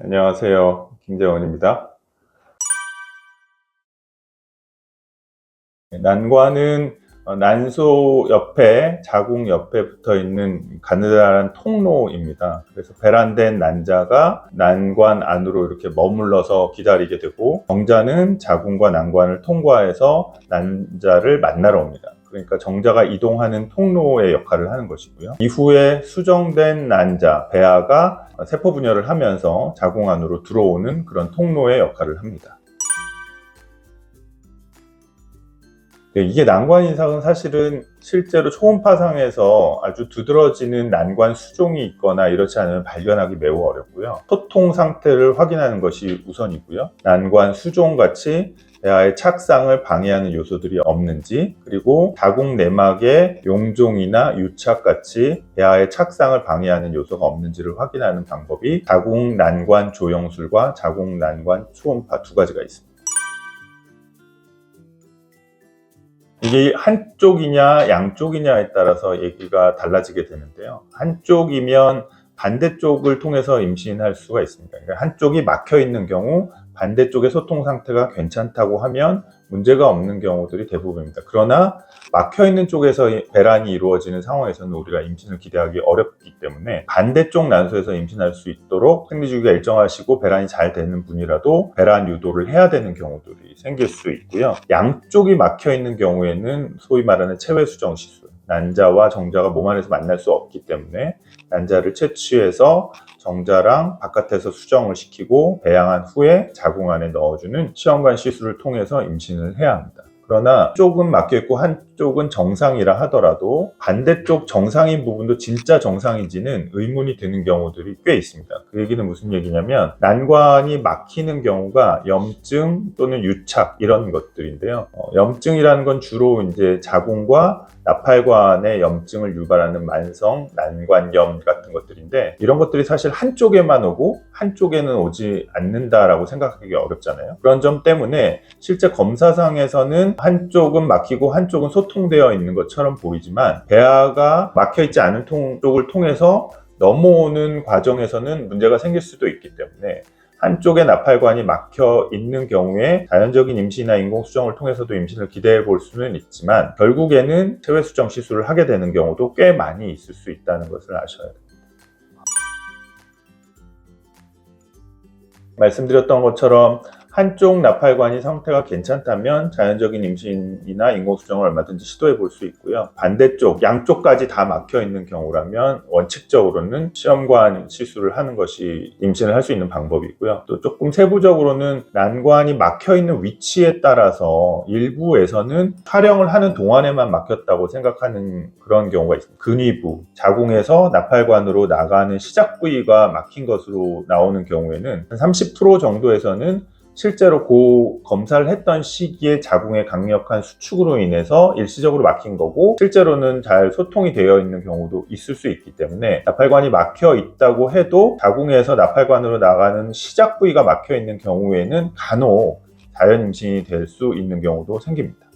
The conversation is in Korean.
안녕하세요. 김재원입니다. 난관은 난소 옆에, 자궁 옆에 붙어 있는 가느다란 통로입니다. 그래서 배란된 난자가 난관 안으로 이렇게 머물러서 기다리게 되고, 정자는 자궁과 난관을 통과해서 난자를 만나러 옵니다. 그러니까 정자가 이동하는 통로의 역할을 하는 것이고요. 이후에 수정된 난자, 배아가 세포 분열을 하면서 자궁 안으로 들어오는 그런 통로의 역할을 합니다. 이게 난관 이상은 사실은 실제로 초음파상에서 아주 두드러지는 난관 수종이 있거나 이렇지 않으면 발견하기 매우 어렵고요. 소통 상태를 확인하는 것이 우선이고요. 난관 수종 같이 배아의 착상을 방해하는 요소들이 없는지, 그리고 자궁 내막의 용종이나 유착 같이 배아의 착상을 방해하는 요소가 없는지를 확인하는 방법이 자궁 난관 조영술과 자궁 난관 초음파 두 가지가 있습니다. 이게 한쪽이냐 양쪽이냐에 따라서 얘기가 달라지게 되는데요. 한쪽이면 반대쪽을 통해서 임신할 수가 있습니다. 그러니까 한쪽이 막혀 있는 경우 반대쪽의 소통 상태가 괜찮다고 하면 문제가 없는 경우들이 대부분입니다. 그러나 막혀 있는 쪽에서 배란이 이루어지는 상황에서는 우리가 임신을 기대하기 어렵기 때문에 반대쪽 난소에서 임신할 수 있도록 생리주기가 일정하시고 배란이 잘 되는 분이라도 배란 유도를 해야 되는 경우들이 생길 수 있고요. 양쪽이 막혀 있는 경우에는 소위 말하는 체외수정 시술, 난자와 정자가 몸 안에서 만날 수 없기 때문에 난자를 채취해서 정자랑 바깥에서 수정을 시키고 배양한 후에 자궁 안에 넣어주는 시험관 시술을 통해서 임신을 해야 합니다. 그러나 한쪽은 막혀있고 한쪽은 정상이라 하더라도 반대쪽 정상인 부분도 진짜 정상인지는 의문이 드는 경우들이 꽤 있습니다. 그 얘기는 무슨 얘기냐면, 난관이 막히는 경우가 염증 또는 유착 이런 것들인데요. 염증이라는 건 주로 이제 자궁과 나팔관의 염증을 유발하는 만성 난관염 같은 것들인데, 이런 것들이 사실 한쪽에만 오고 한쪽에는 오지 않는다라고 생각하기 어렵잖아요. 그런 점 때문에 실제 검사상에서는 한쪽은 막히고 한쪽은 소통되어 있는 것처럼 보이지만, 배아가 막혀 있지 않은 쪽을 통해서 넘어오는 과정에서는 문제가 생길 수도 있기 때문에 한쪽의 나팔관이 막혀 있는 경우에 자연적인 임신이나 인공수정을 통해서도 임신을 기대해 볼 수는 있지만, 결국에는 체외수정 시술을 하게 되는 경우도 꽤 많이 있을 수 있다는 것을 아셔야 됩니다. 말씀드렸던 것처럼 한쪽 나팔관이 상태가 괜찮다면 자연적인 임신이나 인공수정을 얼마든지 시도해 볼 수 있고요. 반대쪽, 양쪽까지 다 막혀 있는 경우라면 원칙적으로는 시험관 시술을 하는 것이 임신을 할 수 있는 방법이고요. 또 조금 세부적으로는 난관이 막혀 있는 위치에 따라서 일부에서는 촬영을 하는 동안에만 막혔다고 생각하는 그런 경우가 있습니다. 근위부, 자궁에서 나팔관으로 나가는 시작 부위가 막힌 것으로 나오는 경우에는 한 30% 정도에서는 실제로 검사를 했던 시기에 자궁의 강력한 수축으로 인해서 일시적으로 막힌 거고, 실제로는 잘 소통이 되어 있는 경우도 있을 수 있기 때문에, 나팔관이 막혀 있다고 해도 자궁에서 나팔관으로 나가는 시작 부위가 막혀 있는 경우에는 간혹 자연 임신이 될 수 있는 경우도 생깁니다.